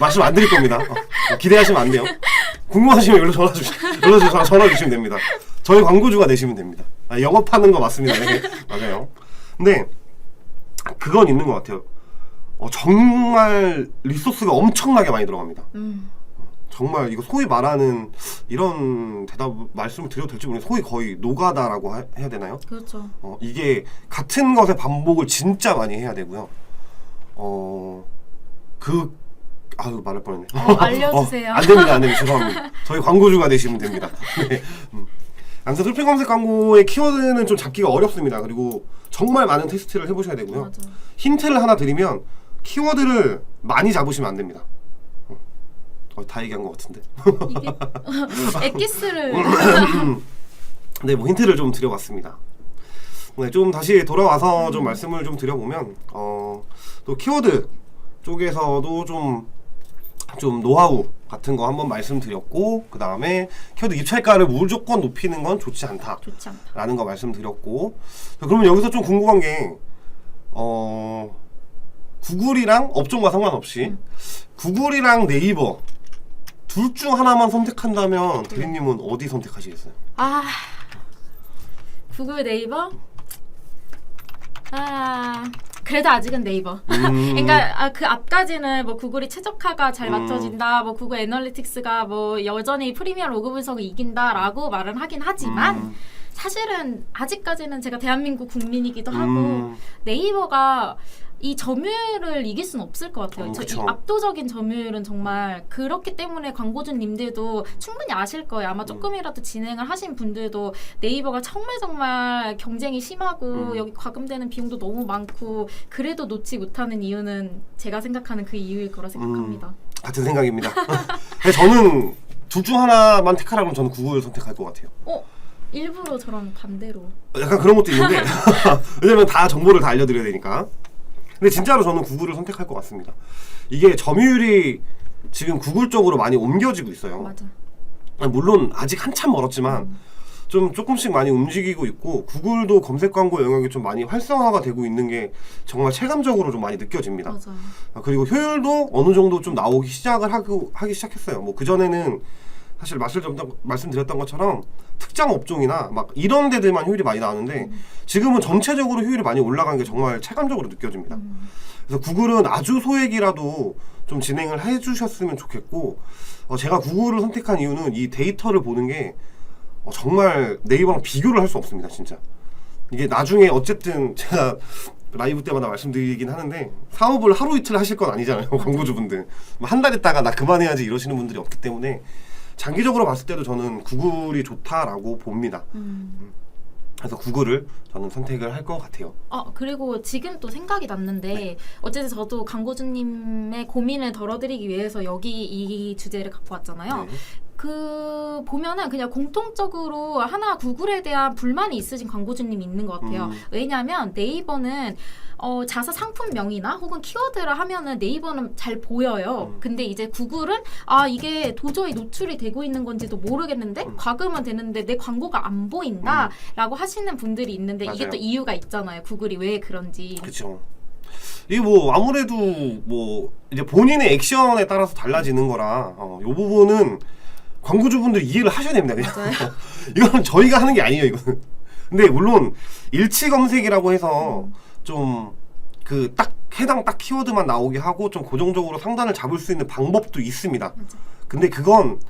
말씀 안 드릴 겁니다. 기대하시면 안 돼요. 궁금하시면 여기로 전화 주시면 됩니다. 저희 광고주가 내시면 됩니다. 영업하는 거 맞습니다. 네, 맞아요. 근데 그건 있는 것 같아요. 정말 리소스가 엄청나게 많이 들어갑니다. 정말 이거 소위 말하는 이런 말씀을 드려도 될지 모르겠는데 소위 거의 노가다라고 해야 되나요? 그렇죠. 이게 같은 것의 반복을 진짜 많이 해야 되고요. 말할 뻔했네. 알려주세요. 안 됩니다. 죄송합니다. 저희 광고주가 되시면 됩니다. 네. 아무튼 쇼핑 검색 광고의 키워드는 좀 잡기가 어렵습니다. 그리고 정말 많은 테스트를 해보셔야 되고요. 맞아. 힌트를 하나 드리면 키워드를 많이 잡으시면 안 됩니다. 다 얘기한 것 같은데. 이게 엑기스를 네, 뭐 힌트를 좀 드려봤습니다. 네, 좀 다시 돌아와서 좀 말씀을 좀 드려보면 또 키워드 쪽에서도 좀 노하우 같은 거 한번 말씀드렸고 그 다음에 키워드 입찰가를 무조건 높이는 건 좋지 않다라는 거 말씀드렸고 그러면 여기서 좀 궁금한 게 구글이랑 업종과 상관없이 구글이랑 네이버 둘 중 하나만 선택한다면 대리님은 어디 선택하시겠어요? 구글 네이버? 그래도 아직은 네이버. 그러니까 그 앞까지는 뭐 구글이 최적화가 잘 맞춰진다, 뭐 구글 애널리틱스가 뭐 여전히 프리미엄 로그 분석을 이긴다라고 말은 하긴 하지만 사실은 아직까지는 제가 대한민국 국민이기도 하고 네이버가 이 점유율을 이길 수는 없을 것 같아요. 이 압도적인 점유율은 정말 그렇기 때문에 광고주님들도 충분히 아실 거예요. 아마 조금이라도 진행을 하신 분들도 네이버가 정말 경쟁이 심하고 여기 과금되는 비용도 너무 많고 그래도 놓지 못하는 이유는 제가 생각하는 그 이유일 거라 생각합니다. 같은 생각입니다. 저는 둘 중 하나만 택하라면 저는 구글 선택할 것 같아요. 일부러 저랑 반대로. 약간 그런 것도 있는데 왜냐면 다 정보를 다 알려드려야 되니까. 근데 진짜로 저는 구글을 선택할 것 같습니다. 이게 점유율이 지금 구글 쪽으로 많이 옮겨지고 있어요. 맞아. 물론 아직 한참 멀었지만 좀 조금씩 많이 움직이고 있고 구글도 검색 광고 영역이 좀 많이 활성화가 되고 있는 게 정말 체감적으로 좀 많이 느껴집니다. 맞아. 그리고 효율도 어느 정도 좀 나오기 하기 시작했어요. 뭐 그전에는 사실 말씀드렸던 것처럼 특정 업종이나 막 이런 데들만 효율이 많이 나왔는데 지금은 전체적으로 효율이 많이 올라간 게 정말 체감적으로 느껴집니다. 그래서 구글은 아주 소액이라도 좀 진행을 해주셨으면 좋겠고 제가 구글을 선택한 이유는 이 데이터를 보는 게 정말 네이버랑 비교를 할 수 없습니다. 진짜 이게 나중에 어쨌든 제가 라이브 때마다 말씀드리긴 하는데 사업을 하루 이틀 하실 건 아니잖아요. 광고주분들 한 달 있다가 나 그만해야지 이러시는 분들이 없기 때문에 장기적으로 봤을 때도 저는 구글이 좋다라고 봅니다. 그래서 구글을 저는 선택을 할 것 같아요. 그리고 지금 또 생각이 났는데 어쨌든 저도 광고주님의 고민을 덜어드리기 위해서 여기 이 주제를 갖고 왔잖아요. 네. 그 보면은 그냥 공통적으로 하나 구글에 대한 불만이 있으신 광고주님이 있는 것 같아요. 왜냐하면 네이버는 자사 상품명이나 혹은 키워드를 하면은 네이버는 잘 보여요. 근데 이제 구글은 이게 도저히 노출이 되고 있는 건지도 모르겠는데 과금은 되는데 내 광고가 안 보인다 라고 하시는 분들이 있는데 이게 맞아요. 또 이유가 있잖아요. 구글이 왜 그런지. 그렇죠. 이게 뭐 아무래도 뭐 이제 본인의 액션에 따라서 달라지는 거라 이 부분은 광고주분들이 이해를 하셔야 됩니다. 그냥. 맞아요. 이거는 저희가 하는 게 아니에요. 이거는. 근데 물론 일치 검색이라고 해서 좀 그 딱 해당 딱 키워드만 나오게 하고 좀 고정적으로 상단을 잡을 수 있는 방법도 있습니다. 맞아. 근데 그건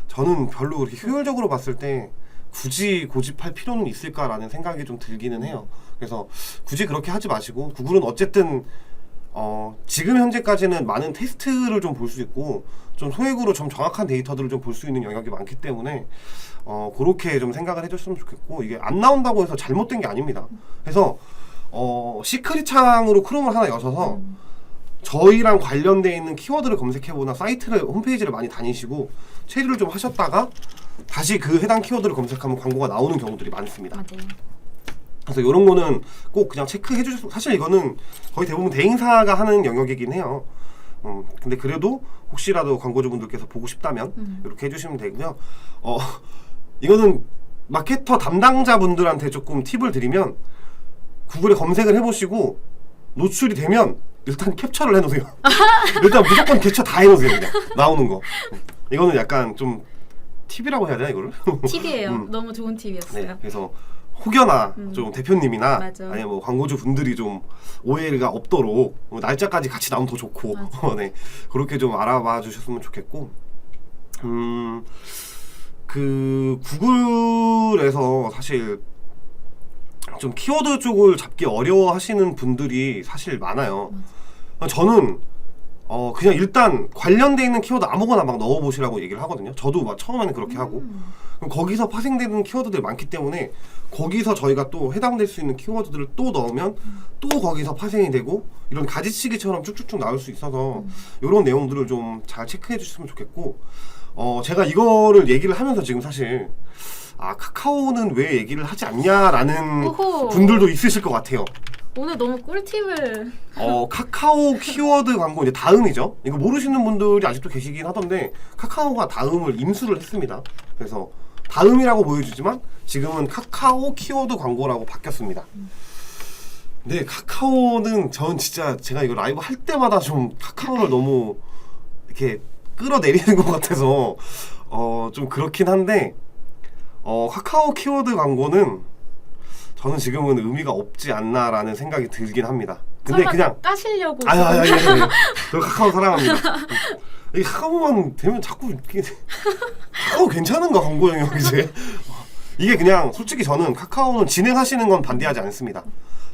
저는 별로 그렇게 효율적으로 봤을 때 굳이 고집할 필요는 있을까라는 생각이 좀 들기는 해요. 그래서 굳이 그렇게 하지 마시고 구글은 어쨌든 지금 현재까지는 많은 테스트를 좀 볼 수 있고 좀 소액으로 좀 정확한 데이터들을 좀 볼 수 있는 영역이 많기 때문에 그렇게 좀 생각을 해줬으면 좋겠고 이게 안 나온다고 해서 잘못된 게 아닙니다. 그래서 시크릿 창으로 크롬을 하나 여셔서 저희랑 관련되어 있는 키워드를 검색해보나 사이트를 홈페이지를 많이 다니시고 체류를 좀 하셨다가 다시 그 해당 키워드를 검색하면 광고가 나오는 경우들이 많습니다. 맞아요. 그래서 이런 거는 꼭 그냥 체크해 주셔서 사실 이거는 거의 대부분 대행사가 하는 영역이긴 해요. 근데 그래도 혹시라도 광고주분들께서 보고 싶다면 이렇게 해주시면 되고요. 이거는 마케터 담당자분들한테 조금 팁을 드리면 구글에 검색을 해보시고 노출이 되면 일단 캡처를 해놓으세요. 일단 무조건 캡처 다 해놓으세요. 그냥 나오는 거. 이거는 약간 좀 팁이라고 해야 되나 이거를? 팁이에요. 너무 좋은 팁이었어요. 네, 그래서 혹여나 좀 대표님이나 맞아. 아니면 뭐 광고주 분들이 좀 오해가 없도록 날짜까지 같이 나오면 더 좋고 네, 그렇게 좀 알아봐 주셨으면 좋겠고 그 구글에서 사실 좀 키워드 쪽을 잡기 어려워 하시는 분들이 사실 많아요. 저는 그냥 일단 관련돼 있는 키워드 아무거나 막 넣어보시라고 얘기를 하거든요. 저도 막 처음에는 그렇게 하고 그럼 거기서 파생되는 키워드들이 많기 때문에 거기서 저희가 또 해당될 수 있는 키워드들을 또 넣으면 또 거기서 파생이 되고 이런 가지치기처럼 쭉쭉쭉 나올 수 있어서 이런 내용들을 좀 잘 체크해 주셨으면 좋겠고 제가 이거를 얘기를 하면서 지금 사실 카카오는 왜 얘기를 하지 않냐라는 오호. 분들도 있으실 것 같아요. 오늘 너무 꿀팁을. 카카오 키워드 광고 이제 다음이죠. 이거 모르시는 분들이 아직도 계시긴 하던데 카카오가 다음을 임수를 했습니다. 그래서 다음이라고 보여주지만 지금은 카카오 키워드 광고라고 바뀌었습니다. 근데 카카오는 전 진짜 제가 이거 라이브 할 때마다 좀 카카오를 너무 이렇게 끌어내리는 것 같아서 좀 그렇긴 한데 카카오 키워드 광고는 저는 지금은 의미가 없지 않나라는 생각이 들긴 합니다. 근데 설마 그냥 까시려고. 아니. 저 카카오 사랑합니다. 이 카카오만 되면 자꾸 이렇게 카카오 괜찮은가 광고 영역 이제 이게 그냥 솔직히 저는 카카오는 진행하시는 건 반대하지 않습니다.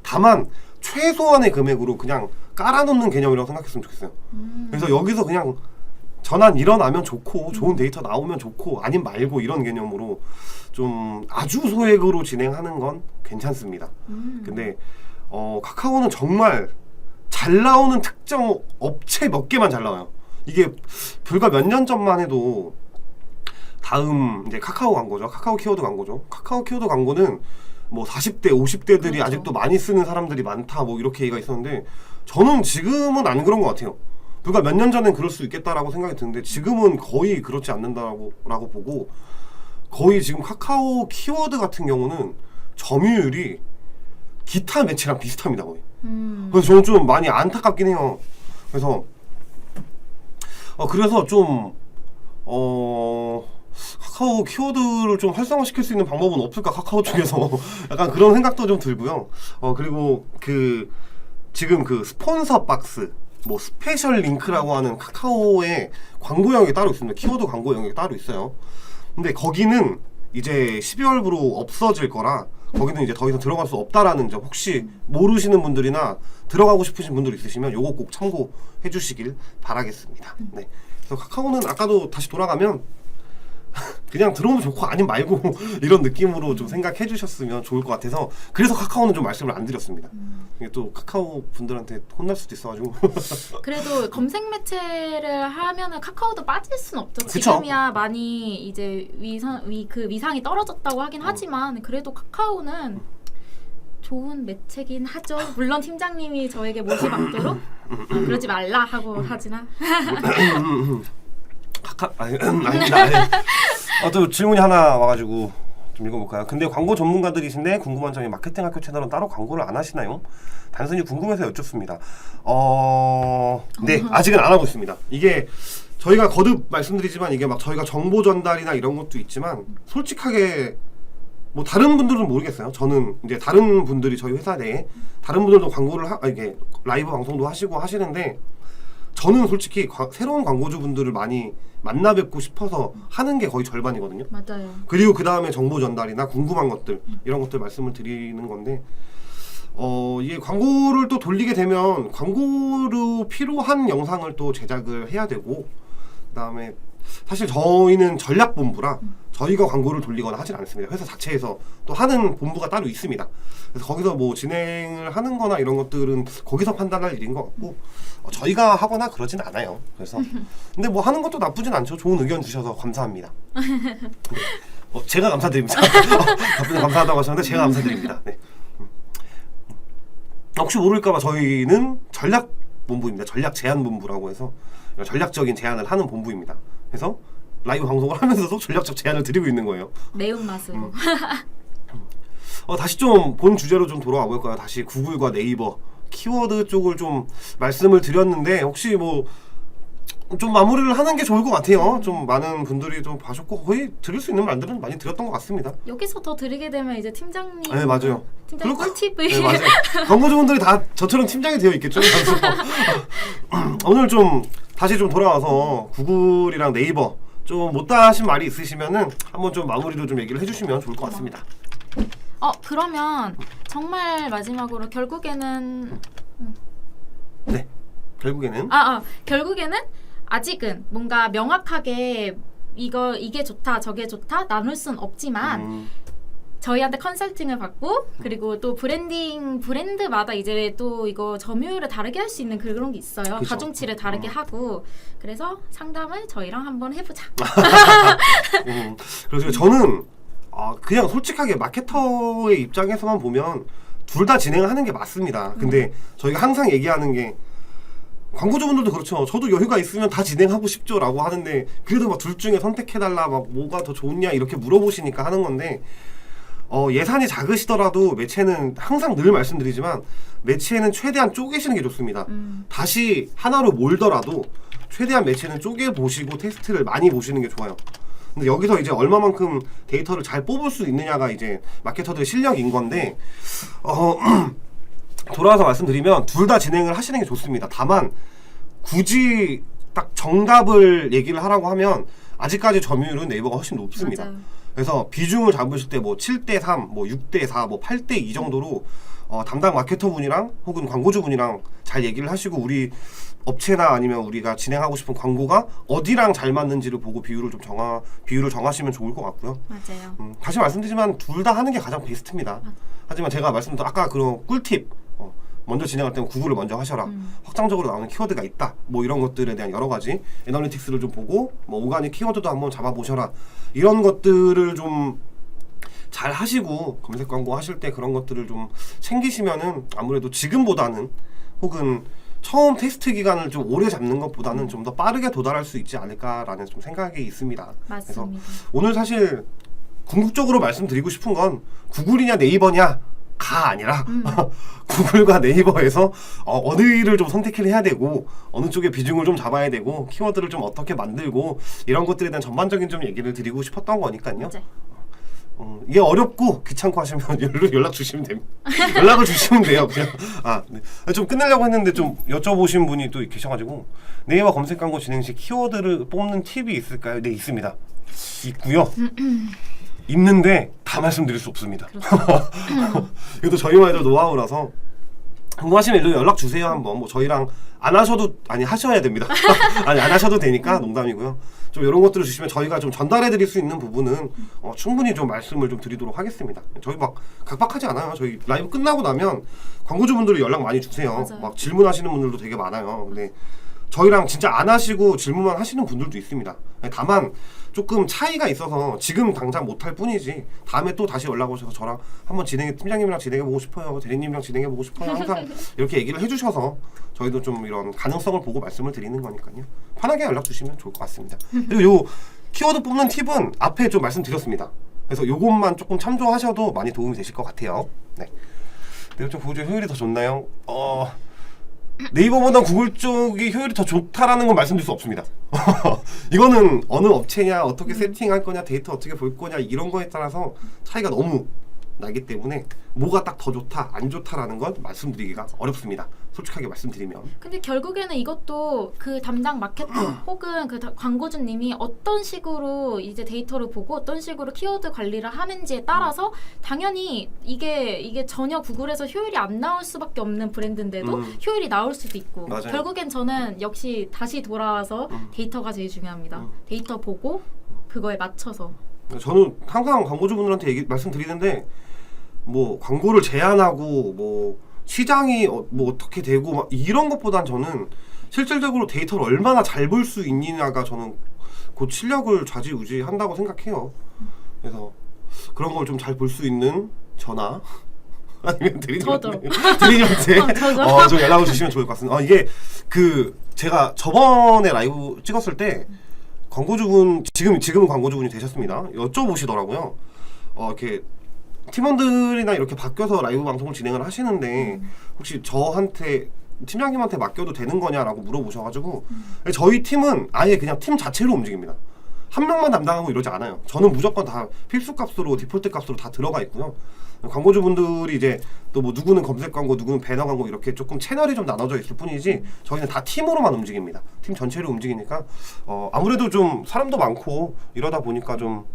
다만 최소한의 금액으로 그냥 깔아놓는 개념이라고 생각했으면 좋겠어요. 그래서 여기서 그냥 전환 일어나면 좋고 좋은 데이터 나오면 좋고 아님 말고 이런 개념으로 좀 아주 소액으로 진행하는 건 괜찮습니다. 근데 카카오는 정말 잘 나오는 특정 업체 몇 개만 잘 나와요. 이게 불과 몇 년 전만 해도 다음 이제 카카오 광고죠. 카카오 키워드 광고죠. 카카오 키워드 광고는 뭐 40대, 50대들이 그렇죠. 아직도 많이 쓰는 사람들이 많다 뭐 이렇게 얘기가 있었는데 저는 지금은 안 그런 것 같아요. 불과 몇 년 전엔 그럴 수 있겠다라고 생각이 드는데 지금은 거의 그렇지 않는다라고 보고 거의 지금 카카오 키워드 같은 경우는 점유율이 기타 매체랑 비슷합니다 거의. 그래서 저는 좀 많이 안타깝긴 해요. 그래서 좀 카카오 키워드를 좀 활성화시킬 수 있는 방법은 없을까 카카오 쪽에서 약간 그런 생각도 좀 들고요. 그리고 지금 스폰서 박스 뭐 스페셜 링크라고 하는 카카오의 광고 영역이 따로 있습니다. 키워드 광고 영역이 따로 있어요. 근데 거기는 이제 12월부로 없어질 거라 거기는 이제 더 이상 들어갈 수 없다라는 점 혹시 모르시는 분들이나 들어가고 싶으신 분들 있으시면 요거 꼭 참고해 주시길 바라겠습니다. 네. 그래서 카카오는 아까도 다시 돌아가면 그냥 들어오면 좋고 아니면 말고 이런 느낌으로 좀 생각해 주셨으면 좋을 것 같아서 그래서 카카오는 좀 말씀을 안 드렸습니다. 이게 또 카카오 분들한테 혼날 수도 있어가지고 그래도 검색 매체를 하면은 카카오도 빠질 순 없죠. 그쵸? 지금이야 많이 이제 위상이 떨어졌다고 하긴 하지만 그래도 카카오는 좋은 매체긴 하죠. 물론 팀장님이 저에게 못이 막도록 그러지 말라 하고 하지나. 아닙니다. 네. 또 질문이 하나 와가지고 좀 읽어볼까요? 근데 광고 전문가들이신데 궁금한 점이 마케팅 학교 채널은 따로 광고를 안 하시나요? 단순히 궁금해서 여쭙습니다. 네, 아직은 안 하고 있습니다. 이게 저희가 거듭 말씀드리지만 이게 막 저희가 정보 전달이나 이런 것도 있지만 솔직하게 뭐 다른 분들은 모르겠어요. 저는 이제 다른 분들이 저희 회사 내에 다른 분들도 광고를 이게 라이브 방송도 하시고 하시는데 저는 솔직히 새로운 광고주분들을 많이 만나 뵙고 싶어서 하는 게 거의 절반이거든요. 맞아요. 그리고 그 다음에 정보 전달이나 궁금한 것들 이런 것들 말씀을 드리는 건데 이게 광고를 또 돌리게 되면 광고로 필요한 영상을 또 제작을 해야 되고 그 다음에 사실 저희는 전략본부라 저희가 광고를 돌리거나 하진 않습니다. 회사 자체에서 또 하는 본부가 따로 있습니다. 그래서 거기서 뭐 진행을 하는 거나 이런 것들은 거기서 판단할 일인 것 같고 저희가 하거나 그러진 않아요. 그래서 근데 뭐 하는 것도 나쁘진 않죠. 좋은 의견 주셔서 감사합니다. 제가 감사드립니다. 답변 감사하다고 하셨는데 제가 감사드립니다. 네. 혹시 모를까봐 저희는 전략본부입니다. 전략제안본부라고 해서 전략적인 제안을 하는 본부입니다. 그래서 라이브 방송을 하면서도 전략적 제안을 드리고 있는 거예요. 매운맛으로. 다시 좀 본 주제로 좀 돌아와 볼까요? 다시 구글과 네이버 키워드 쪽을 좀 말씀을 드렸는데 혹시 뭐 좀 마무리를 하는 게 좋을 것 같아요. 좀 많은 분들이 좀 봐줬고 거의 드릴 수 있는 말들은 많이 드렸던 것 같습니다. 여기서 더 드리게 되면 이제 팀장님. 네 맞아요. 팀장님 꿀팁을. 네 맞아요. 광고주분들이 다 저처럼 팀장이 되어 있겠죠. 그래서 오늘 좀 다시 좀 돌아와서 구글이랑 네이버 좀 못다 하신 말이 있으시면은 한번 좀 마무리로 좀 얘기를 해주시면 좋을 것 같습니다. 그러면 정말 마지막으로 결국에는 네, 결국에는 결국에는 아직은 뭔가 명확하게 이게 좋다 저게 좋다 나눌 순 없지만 저희한테 컨설팅을 받고 그리고 또 브랜드마다 이제 또 이거 점유율을 다르게 할 수 있는 그런 게 있어요. 그쵸. 가중치를 다르게 하고 그래서 상담을 저희랑 한번 해보자. 그래서 저는 그냥 솔직하게 마케터의 입장에서만 보면 둘 다 진행하는 게 맞습니다. 근데 저희가 항상 얘기하는 게 광고주분들도 그렇죠. 저도 여유가 있으면 다 진행하고 싶죠 라고 하는데 그래도 막 둘 중에 선택해달라 막 뭐가 더 좋냐 이렇게 물어보시니까 하는 건데 예산이 작으시더라도 매체는 항상 늘 말씀드리지만 매체는 최대한 쪼개시는 게 좋습니다. 다시 하나로 몰더라도 최대한 매체는 쪼개보시고 테스트를 많이 보시는 게 좋아요. 근데 여기서 이제 얼마만큼 데이터를 잘 뽑을 수 있느냐가 이제 마케터들의 실력인 건데 돌아와서 말씀드리면 둘 다 진행을 하시는 게 좋습니다. 다만 굳이 딱 정답을 얘기를 하라고 하면 아직까지 점유율은 네이버가 훨씬 높습니다. 맞아요. 그래서 비중을 잡으실 때 뭐 7대3, 뭐 6대4, 뭐 8대2 정도로 담당 마케터분이랑 혹은 광고주분이랑 잘 얘기를 하시고 우리 업체나 아니면 우리가 진행하고 싶은 광고가 어디랑 잘 맞는지를 보고 비율을 정하시면 좋을 것 같고요. 맞아요. 다시 말씀드리지만 둘 다 하는 게 가장 베스트입니다. 하지만 제가 말씀드린 아까 그런 꿀팁 먼저 진행할 때는 구글을 먼저 하셔라. 확장적으로 나오는 키워드가 있다. 뭐 이런 것들에 대한 여러 가지 애널리틱스를 좀 보고 뭐 오가닉 키워드도 한번 잡아보셔라. 이런 것들을 좀 잘 하시고 검색 광고 하실 때 그런 것들을 좀 챙기시면은 아무래도 지금보다는 혹은 처음 테스트 기간을 좀 오래 잡는 것보다는 좀 더 빠르게 도달할 수 있지 않을까라는 좀 생각이 있습니다. 그래서 맞습니다. 오늘 사실 궁극적으로 말씀드리고 싶은 건 구글이냐 네이버냐 가 아니라 구글과 네이버에서 어디를 좀 선택을 해야 되고 어느 쪽에 비중을 좀 잡아야 되고 키워드를 좀 어떻게 만들고 이런 것들에 대한 전반적인 좀 얘기를 드리고 싶었던 거니까요. 맞아요. 이게 어렵고 귀찮고 하시면 연락 주시면 됩니다. 연락을 주시면 돼요. 그냥 네. 좀 끝내려고 했는데 좀 여쭤보신 분이 또 계셔가지고 네이버 검색 광고 진행 시 키워드를 뽑는 팁이 있을까요? 네, 있습니다. 있고요. 있는데 다 말씀드릴 수 없습니다. 이것도 저희만의 노하우라서 궁금하시면 일로 연락 주세요. 한번 뭐 저희랑 안 하셔도 하셔야 됩니다. 안 하셔도 되니까 농담이고요. 좀 이런 것들을 주시면 저희가 좀 전달해 드릴 수 있는 부분은 충분히 좀 말씀을 좀 드리도록 하겠습니다. 저희 막 각박하지 않아요. 저희 라이브 끝나고 나면 광고주분들이 연락 많이 주세요. 맞아요. 막 질문하시는 분들도 되게 많아요. 근데 저희랑 진짜 안 하시고 질문만 하시는 분들도 있습니다. 다만 조금 차이가 있어서 지금 당장 못할 뿐이지 다음에 또 다시 연락 오셔서 저랑 한번 팀장님이랑 진행해보고 싶어요, 대리님이랑 진행해보고 싶어요, 항상 이렇게 얘기를 해주셔서 저희도 좀 이런 가능성을 보고 말씀을 드리는 거니까요. 편하게 연락 주시면 좋을 것 같습니다. 그리고 요 키워드 뽑는 팁은 앞에 좀 말씀드렸습니다. 그래서 요것만 조금 참조하셔도 많이 도움이 되실 것 같아요. 네. 근데 좀 보조 효율이 더 좋나요? 네이버보다 구글 쪽이 효율이 더 좋다라는 건 말씀드릴 수 없습니다. 이거는 어느 업체냐, 어떻게 세팅할 거냐, 데이터 어떻게 볼 거냐 이런 거에 따라서 차이가 너무 나기 때문에 뭐가 딱 더 좋다, 안 좋다라는 건 말씀드리기가 어렵습니다. 솔직하게 말씀드리면. 근데 결국에는 이것도 그 담당 마케터 혹은 그 광고주님이 어떤 식으로 이제 데이터를 보고 어떤 식으로 키워드 관리를 하는지에 따라서 당연히 이게 전혀 구글에서 효율이 안 나올 수밖에 없는 브랜드인데도 효율이 나올 수도 있고 맞아요. 결국엔 저는 역시 다시 돌아와서 데이터가 제일 중요합니다. 데이터 보고 그거에 맞춰서 저는 항상 광고주분들한테 말씀드리는데 뭐 광고를 제한하고 뭐 시장이 뭐 어떻게 되고 막 이런 것보단 저는 실질적으로 데이터를 얼마나 잘 볼 수 있느냐가 저는 그 실력을 좌지우지한다고 생각해요. 그래서 그런 걸 좀 잘 볼 수 있는 저나 아니면 대리님한테 좀 연락을 주시면 좋을 것 같습니다. 이게 제가 저번에 라이브 찍었을 때 광고주분 지금은 광고주분이 되셨습니다. 여쭤보시더라고요. 이렇게 팀원들이나 이렇게 바뀌어서 라이브 방송을 진행을 하시는데 혹시 저한테 팀장님한테 맡겨도 되는 거냐라고 물어보셔가지고 저희 팀은 아예 그냥 팀 자체로 움직입니다. 한 명만 담당하고 이러지 않아요. 저는 무조건 다 필수 값으로 디폴트 값으로 다 들어가 있고요. 광고주분들이 이제 또 뭐 누구는 검색 광고, 누구는 배너 광고 이렇게 조금 채널이 좀 나눠져 있을 뿐이지 저희는 다 팀으로만 움직입니다. 팀 전체로 움직이니까 아무래도 좀 사람도 많고 이러다 보니까 좀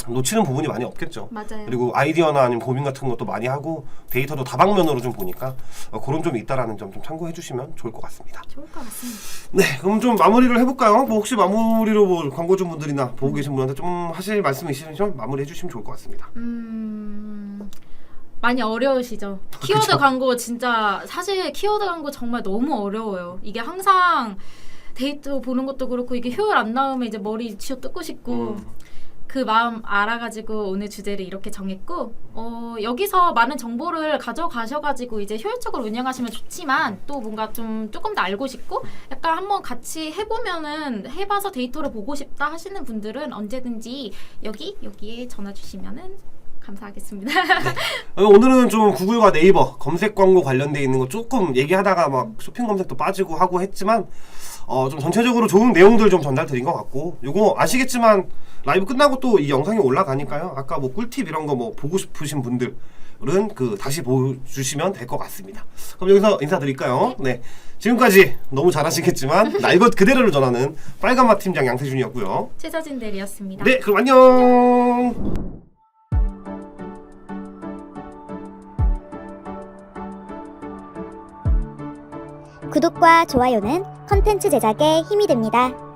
놓치는 부분이 많이 없겠죠. 맞아요. 그리고 아이디어나 아니면 고민 같은 것도 많이 하고 데이터도 다방면으로 좀 보니까 그런 점이 있다라는 점 좀 참고해 주시면 좋을 것 같습니다. 좋을 것 같습니다. 네, 그럼 좀 마무리를 해볼까요? 뭐 혹시 마무리로 뭐 광고주분들이나 보고 계신 분한테 좀 하실 말씀이 있으시면 마무리해 주시면 좋을 것 같습니다. 많이 어려우시죠? 키워드 그쵸? 광고 진짜 사실 키워드 광고 정말 너무 어려워요. 이게 항상 데이터 보는 것도 그렇고 이게 효율 안 나오면 이제 머리 쥐어 뜯고 싶고 그 마음 알아가지고 오늘 주제를 이렇게 정했고 여기서 많은 정보를 가져가셔가지고 이제 효율적으로 운영하시면 좋지만 또 뭔가 조금 더 알고 싶고 약간 한번 같이 해봐서 데이터를 보고 싶다 하시는 분들은 언제든지 여기에 전화 주시면은 감사하겠습니다. 오늘은 좀 구글과 네이버 검색 광고 관련돼 있는 거 조금 얘기하다가 막 쇼핑 검색도 빠지고 하고 했지만 좀 전체적으로 좋은 내용들 좀 전달드린 것 같고 요거 아시겠지만 라이브 끝나고 또 이 영상이 올라가니까요. 아까 뭐 꿀팁 이런 거 뭐 보고 싶으신 분들은 다시 보여주시면 될 것 같습니다. 그럼 여기서 인사드릴까요? 네, 지금까지 너무 잘하시겠지만 날 것 그대로를 전하는 빨간맛 팀장 양세준이었고요. 최서진 대리였습니다. 네, 그럼 안녕. 구독과 좋아요는 컨텐츠 제작에 힘이 됩니다.